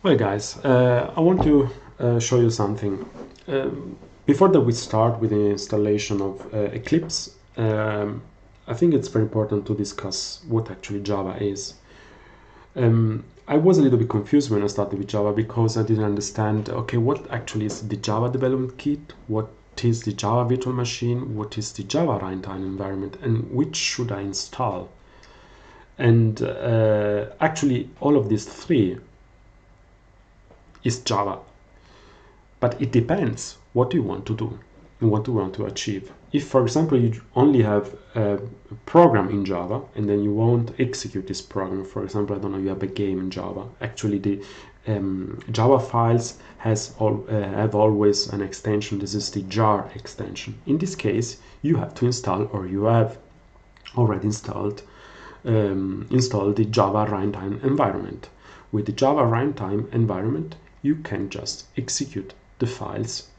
Hi guys, I want to show you something. Before that we start with the installation of Eclipse, I think it's very important to discuss what actually Java is. I was a little bit confused when I started with Java because I didn't understand, okay, what actually is the Java development kit, what is the Java virtual machine, what is the Java runtime environment, and which should I install? And actually all of these three is Java, but it depends what you want to do and what you want to achieve. If, for example, you only have a program in Java and then you won't execute this program, for example, I don't know, you have a game in Java. Actually, the Java files have always an extension. This is the jar extension. In this case, you have to install, or you have already installed the Java runtime environment. With the Java runtime environment, you can just execute the files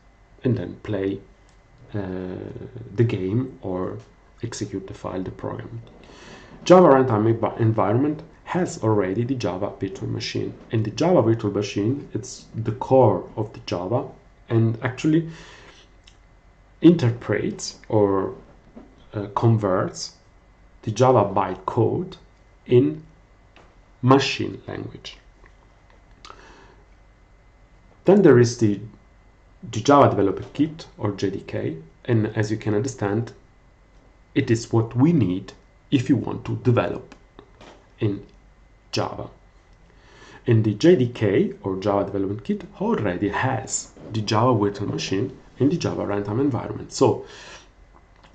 and then play the game or execute the file, the program. Java runtime environment has already the Java virtual machine, and the Java virtual machine, it's the core of the Java and actually interprets or converts the Java bytecode in machine language. Then there is the Java Developer Kit, or JDK, and as you can understand, it is what we need if you want to develop in Java. And the JDK, or Java Development Kit, already has the Java virtual machine and the Java runtime environment. So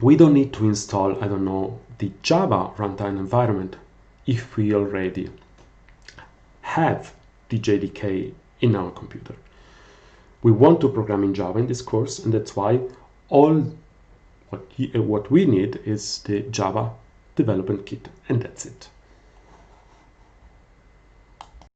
we don't need to install, I don't know, the Java runtime environment if we already have the JDK in our computer. We want to program in Java in this course, and that's why all what we need is the Java Development Kit, and that's it.